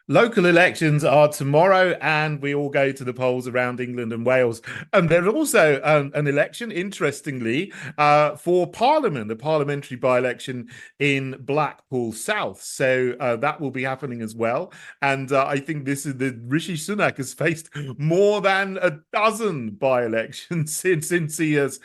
Local elections are tomorrow, and we all go to the polls around England and Wales. And there's also an election, interestingly, for Parliament, a parliamentary by-election in Blackpool South. So that will be happening as well. And I think this is the Rishi Sunak has faced more than a dozen by-elections since he has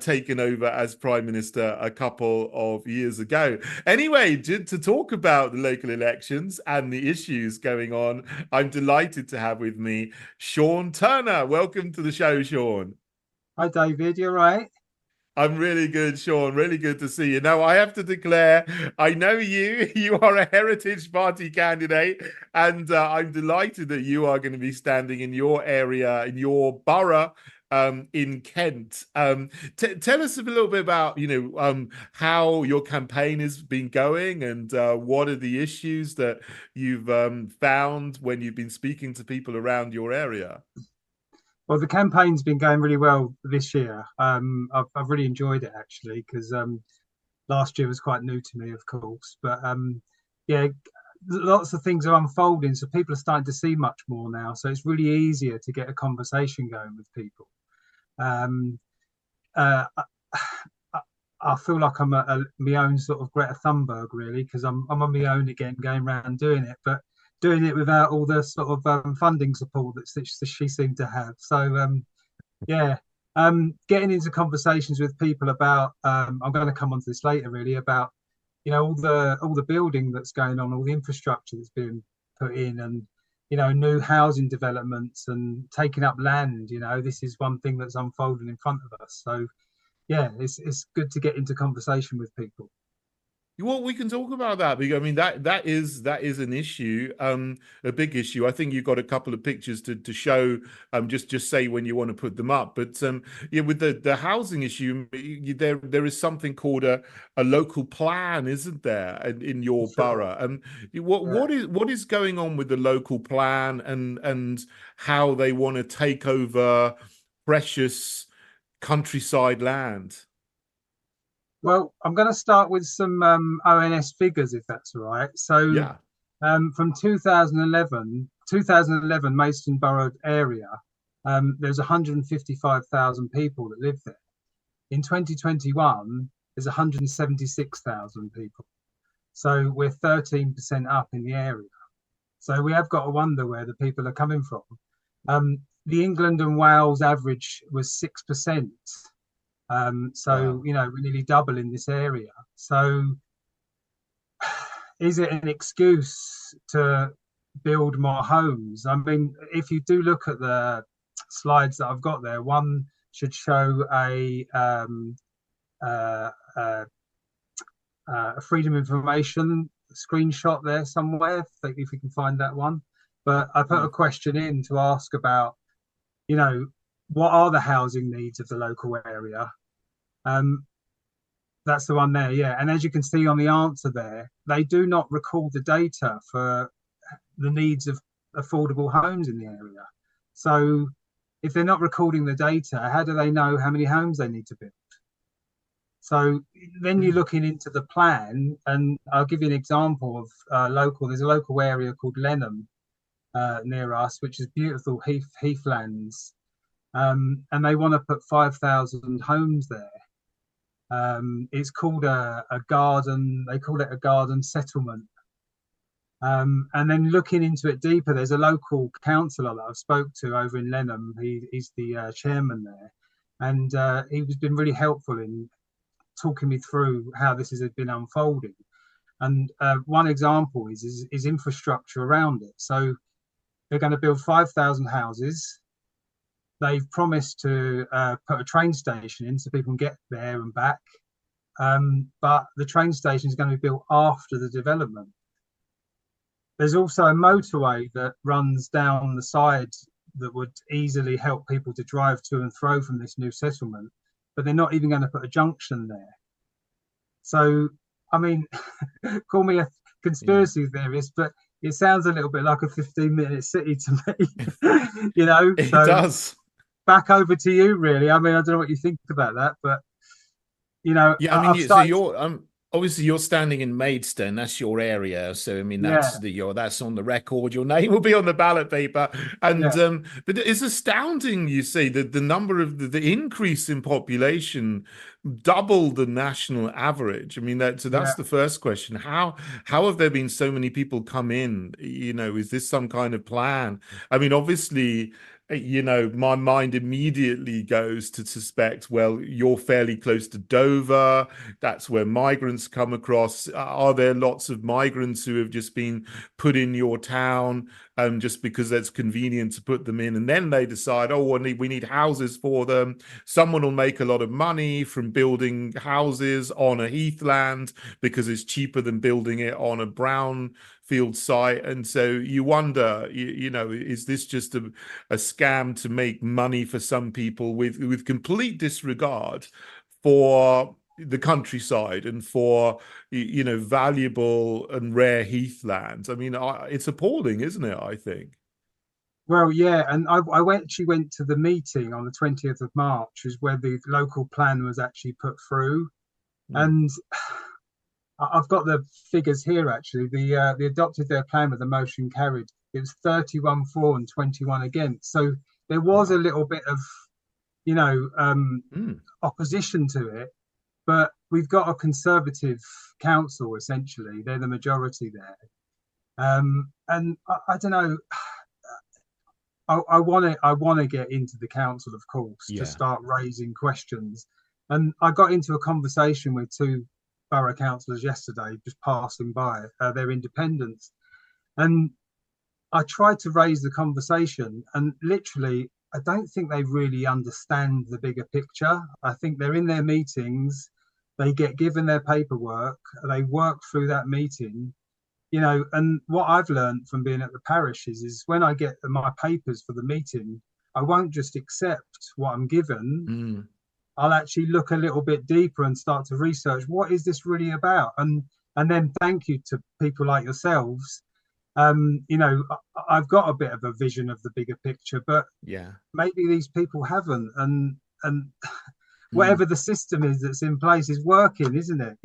taken over as Prime Minister a couple of years ago. Anyway, to talk about the local elections and the issues going on, I'm delighted to have with me Sean Turner. Welcome to the show, Sean. Hi David, you're right. I'm really good, Sean. Really good to see you. Now, I have to declare, I know you. You are a Heritage Party candidate, and I'm delighted that you are going to be standing in your area, in your borough, in Kent. Tell us a little bit about, how your campaign has been going, and what are the issues that you've found when you've been speaking to people around your area. Well, the campaign's been going really well this year. I've really enjoyed it actually because last year was quite new to me, of course. But yeah, lots of things are unfolding, so people are starting to see much more now. So it's really easier to get a conversation going with people. Um, uh, I, I feel like I'm my own sort of Greta Thunberg, really, because I'm on my own again, going around doing it, but doing it without all the sort of funding support that she seemed to have. So yeah, getting into conversations with people about I'm going to come on to this later, really, about all the building that's going on, all the infrastructure that's being put in, and new housing developments and taking up land. This is one thing that's unfolding in front of us. So yeah, it's good to get into conversation with people. Well, we can talk about that because I mean that is an issue, a big issue. I think you've got a couple of pictures to show. Just say when you want to put them up. But yeah, with the housing issue, there is something called a local plan, isn't there, in your Sure. borough? And what Yeah. what is going on with the local plan and how they want to take over precious countryside land? Well, I'm going to start with some ONS figures, if that's all right. So, Yeah. from 2011, Maidstone Borough area, there's 155,000 people that live there. In 2021, there's 176,000 people. So we're 13% up in the area. So we have got to wonder where the people are coming from. The England and Wales average was 6%. So, Wow. we're nearly double in this area. So, is it an excuse to build more homes? I mean, if you do look at the slides that I've got there, one should show uh, uh, a freedom of information screenshot there somewhere, if you can find that one. But I put a question in to ask about, you know, what are the housing needs of the local area? Um, That's the one there, yeah. And as you can see on the answer there, they do not record the data for the needs of affordable homes in the area. So if they're not recording the data, how do they know how many homes they need to build? So then you're Mm. looking into the plan, and I'll give you an example of local. There's a local area called Lenham near us, which is beautiful heathlands, and they want to put 5,000 homes there. It's called a garden. They call it a garden settlement. And then looking into it deeper, there's a local councillor that I've spoke to over in Lenham. He's the chairman there, and he's been really helpful in talking me through how this has been unfolding. And one example is infrastructure around it. So they're going to build 5,000 houses. They've promised to put a train station in so people can get there and back. But the train station is going to be built after the development. There's also a motorway that runs down the side that would easily help people to drive to and fro from this new settlement, but they're not even going to put a junction there. So, I mean, call me a Yeah. conspiracy theorist, but it sounds a little bit like a 15-minute city to me, you know? It So, does. back over to you, really. I mean, I don't know what you think about that, but, Yeah, I mean, I've so started. you're obviously you're standing in Maidstone, that's your area. So I mean Yeah, that's on the record. Your name will be on the ballot paper. And yeah, but it's astounding, you say, that the number of the increase in population double the national average. I mean that's yeah. the first question. How have there been so many people come in? Is this some kind of plan? I mean, obviously, my mind immediately goes to suspect, well, you're fairly close to Dover. That's where migrants come across. Are there lots of migrants who have just been put in your town just because that's convenient to put them in? And then they decide, oh, we need houses for them. Someone will make a lot of money from building houses on a heathland because it's cheaper than building it on a brown field site. And so you wonder, is this just a scam to make money for some people with complete disregard for the countryside and for valuable and rare heathlands? I mean, it's appalling, isn't it? I think. Well, yeah, and actually went to the meeting on the 20th of March, is where the local plan was actually put through. Mm, And I've got the figures here actually. They adopted their plan with the motion carried. It was 31 for and 21 against. So there was a wow. little bit of, you know, Mm, opposition to it, but we've got a conservative council essentially. They're the majority there. And I don't know. I want to get into the council, of course, to yeah. start raising questions. And I got into a conversation with two borough councillors yesterday, just passing by. Their independents, and I tried to raise the conversation, and literally, I don't think they really understand the bigger picture. I think they're in their meetings, they get given their paperwork, they work through that meeting, and what I've learned from being at the parish is when I get my papers for the meeting, I won't just accept what I'm given. Mm, I'll actually look a little bit deeper and start to research what is this really about, and then thank you to people like yourselves. I've got a bit of a vision of the bigger picture, but yeah. maybe these people haven't, and Mm. whatever the system is that's in place is working, isn't it?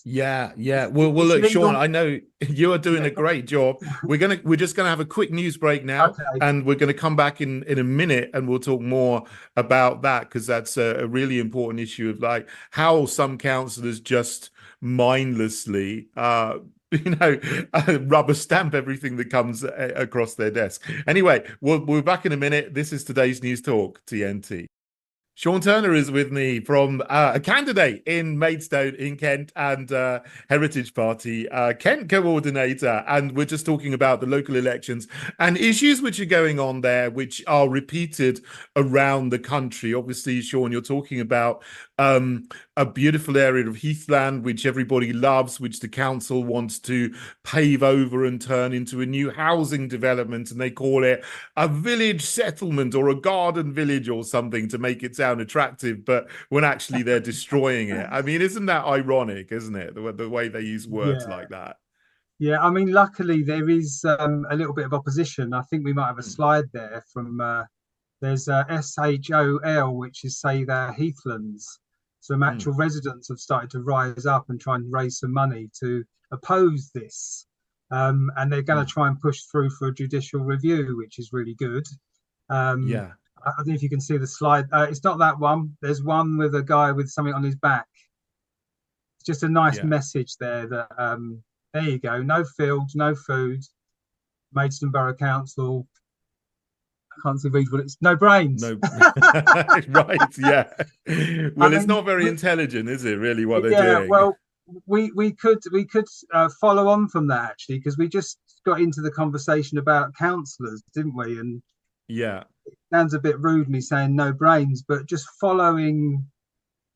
Yeah, yeah. It's, Well, it's look, Sean, legal. I know you are doing Yeah. a great job. We're just gonna have a quick news break now, Okay. and we're gonna come back in a minute, and we'll talk more about that because that's a really important issue of like how some councillors just mindlessly, rubber stamp everything that comes across their desk. Anyway, we'll be back in a minute. This is today's News Talk, TNT. Sean Turner is with me from a candidate in Maidstone in Kent and Heritage Party, Kent coordinator. And we're just talking about the local elections and issues which are going on there, which are repeated around the country. Obviously, Sean, you're talking about a beautiful area of heathland, which everybody loves, which the council wants to pave over and turn into a new housing development. And they call it a village settlement or a garden village or something to make it sound attractive, but when actually they're destroying it. I mean, isn't that ironic, isn't it? The way they use words Yeah. like that. Yeah. I mean, luckily there is a little bit of opposition. I think we might have a Mm, slide there from there's SHOL, which is say they're Heathlands. Some mm, actual residents have started to rise up and try and raise some money to oppose this. And they're going to mm. try and push through for a judicial review, which is really good. Um, Yeah, I don't know if you can see the slide. It's not that one. There's one with a guy with something on his back. It's just a nice yeah. message there that there you go. No fields, no food. Maidstone Borough Council. I can't see read what it's no brains. No, right, yeah. I Well, it's mean, not very intelligent, is it, really, what they're yeah. doing? Well, we could follow on from that actually because we just got into the conversation about councillors, didn't we? And Yeah, it sounds a bit rude me saying no brains, but just following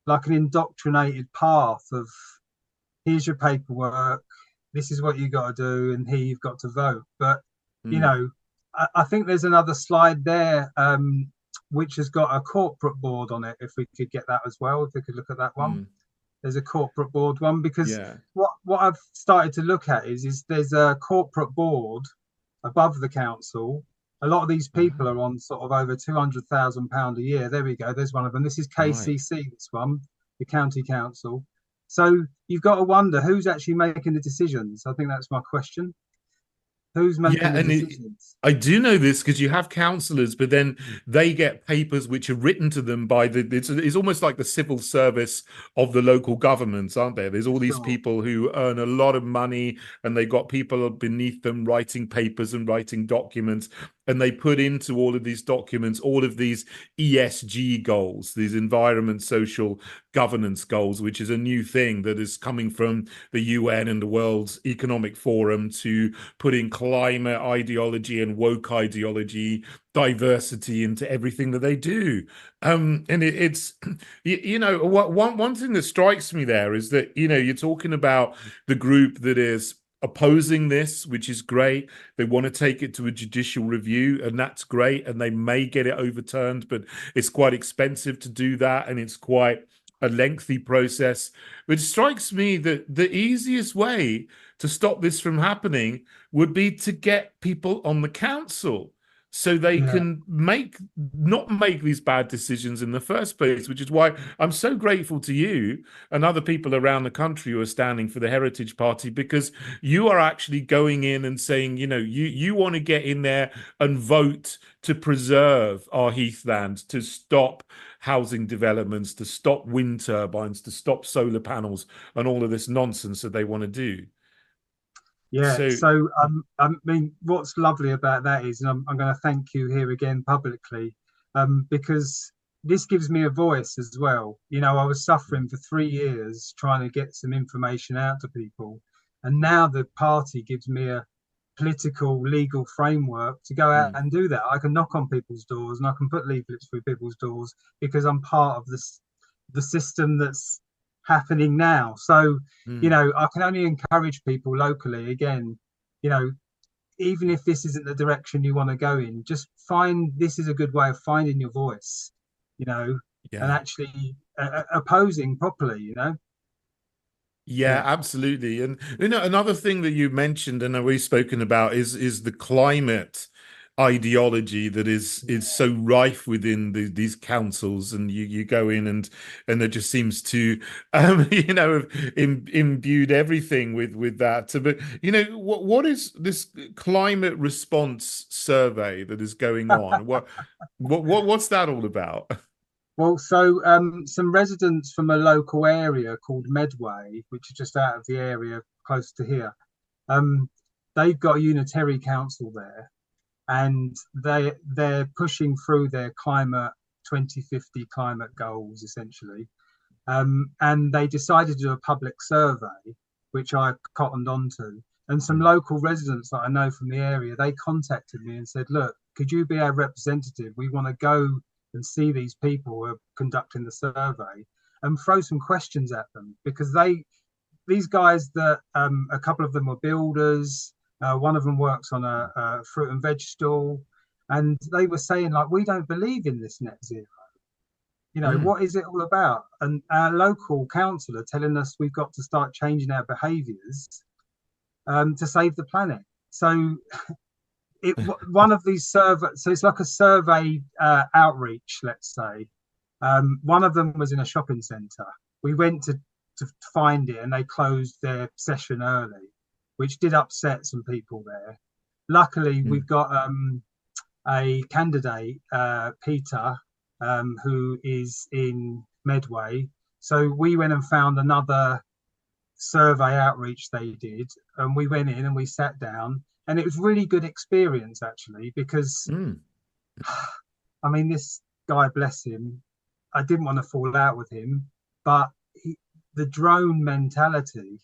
like an indoctrinated path of here's your paperwork, this is what you got to do, and here you've got to vote. But you mm, know, I think there's another slide there, which has got a corporate board on it. If we could get that as well, if we could look at that one. mm, There's a corporate board one because yeah. what I've started to look at is there's a corporate board above the council. A lot of these people Ah, are on sort of over £200,000 a year. There we go. There's one of them. This is right. KCC. This one, the county council. So you've got to wonder who's actually making the decisions. I think that's my question. Who's Yeah, making the decisions? I do know this because you have councillors, but then they get papers which are written to them by it's almost like the civil service of the local governments, aren't there? There's all these Sure. people who earn a lot of money and they've got people beneath them writing papers and writing documents, and they put into all of these documents all of these ESG goals, these environment, social governance goals, which is a new thing that is coming from the UN and the World Economic Forum to put in climate ideology and woke ideology, diversity into everything that they do. And it's one thing that strikes me there is that you're talking about the group that is opposing this, which is great. They want to take it to a judicial review, and that's great, and they may get it overturned, but it's quite expensive to do that, and it's quite a lengthy process. Which strikes me that the easiest way to stop this from happening would be to get people on the council so they Yeah. can not make these bad decisions in the first place, which is why I'm so grateful to you and other people around the country who are standing for the Heritage Party, because you are actually going in and saying, you want to get in there and vote to preserve our heathland, to stop housing developments, to stop wind turbines, to stop solar panels, and all of this nonsense that they want to do. Yeah. So, So I mean, what's lovely about that is, and I'm going to thank you here again publicly, because this gives me a voice as well. I was suffering for 3 years trying to get some information out to people, and now the party gives me a political legal framework to go out mm, and do that. I can knock on people's doors and I can put leaflets through people's doors because I'm part of the system that's happening now. So, mm, I can only encourage people locally again, you know, even if this isn't the direction you want to go in, just find this is a good way of finding your voice, you know, and yeah. actually opposing properly. Yeah, Yeah. absolutely. And another thing that you mentioned and that we've spoken about is the climate ideology that is so rife within these councils, and you go in and it just seems to have imbued everything with that. So, but what is this climate response survey that is going on? What's that all about? Well, so some residents from a local area called Medway, which is just out of the area close to here, um, they've got a unitary council there, and they're pushing through their climate 2050 climate goals essentially. And they decided to do a public survey, which I cottoned onto. And some Mm, local residents that I know from the area, they contacted me and said, "Look, could you be our representative? We want to go and see these people who are conducting the survey and throw some questions at them because these guys that a couple of them were builders. One of them works on a fruit and veg stall, and they were saying like, we don't believe in this net zero. mm, What is it all about? And our local councillor telling us we've got to start changing our behaviours to save the planet. So one of these so it's like a survey outreach, let's say. One of them was in a shopping centre. We went to find it, and they closed their session early, which did upset some people there. Luckily, mm, we've got a candidate, Peter, who is in Medway. So we went and found another survey outreach they did, and we went in and we sat down, and it was really good experience actually because mm. I mean this guy, bless him, I didn't want to fall out with him, but the drone mentality,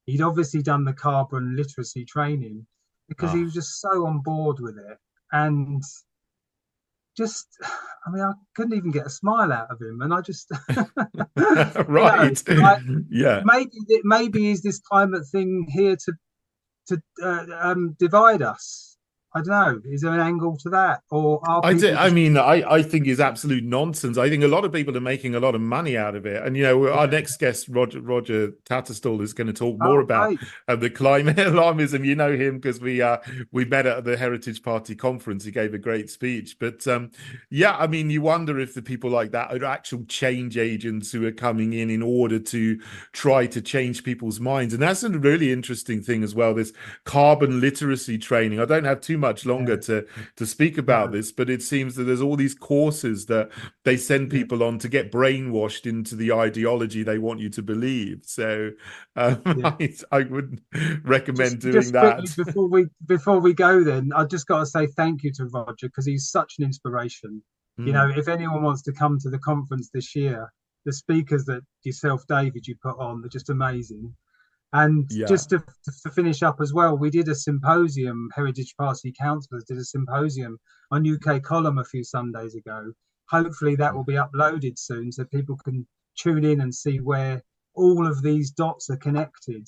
he'd obviously done the carbon literacy training because he Ah. was just so on board with it. And just, I mean, I couldn't even get a smile out of him. And I just, you know, Right. like Yeah. maybe is this climate thing here to divide us? I don't know. Is there an angle to that, or are I do, people I just mean, I think is absolute nonsense. I think a lot of people are making a lot of money out of it. And our yeah? next guest, Roger Tatterstall, is going to talk more Oh, about great. the climate alarmism. You know him because we met at the Heritage Party conference. He gave a great speech. But yeah, I mean, you wonder if the people like that are actual change agents who are coming in order to try to change people's minds. And that's a really interesting thing as well. This carbon literacy training. I don't have too much longer Yeah, to speak about no, this, but it seems that there's all these courses that they send yeah, people on to get brainwashed into the ideology they want you to believe. So yeah. I would recommend doing Just quickly that. before we go, then I just got to say thank you to Roger because he's such an inspiration. You know, Mm, if anyone wants to come to the conference this year, the speakers that yourself, David, you put on, they're just amazing. And yeah. just to finish up as well, we did a symposium, Heritage Party councillors did a symposium on UK column a few Sundays ago. Hopefully that will be uploaded soon so people can tune in and see where all of these dots are connected,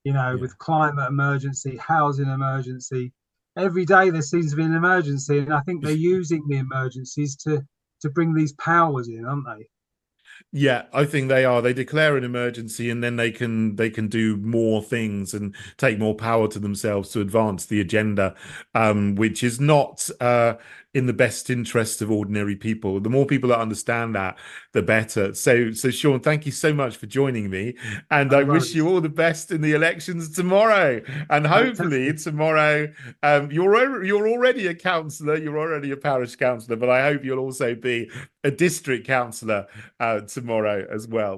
you know, Yeah. with climate emergency, housing emergency. Every day there seems to be an emergency, and I think they're using the emergencies to bring these powers in, aren't they? Yeah, I think they are. They declare an emergency and then they can do more things and take more power to themselves to advance the agenda, which is not in the best interest of ordinary people. The more people that understand that, the better. So Sean, thank you so much for joining me, and I No wish you worries. all the best in the elections tomorrow. And hopefully Fantastic. tomorrow, you're already a councillor, you're already a parish councillor, but I hope you'll also be a district councillor tomorrow as well.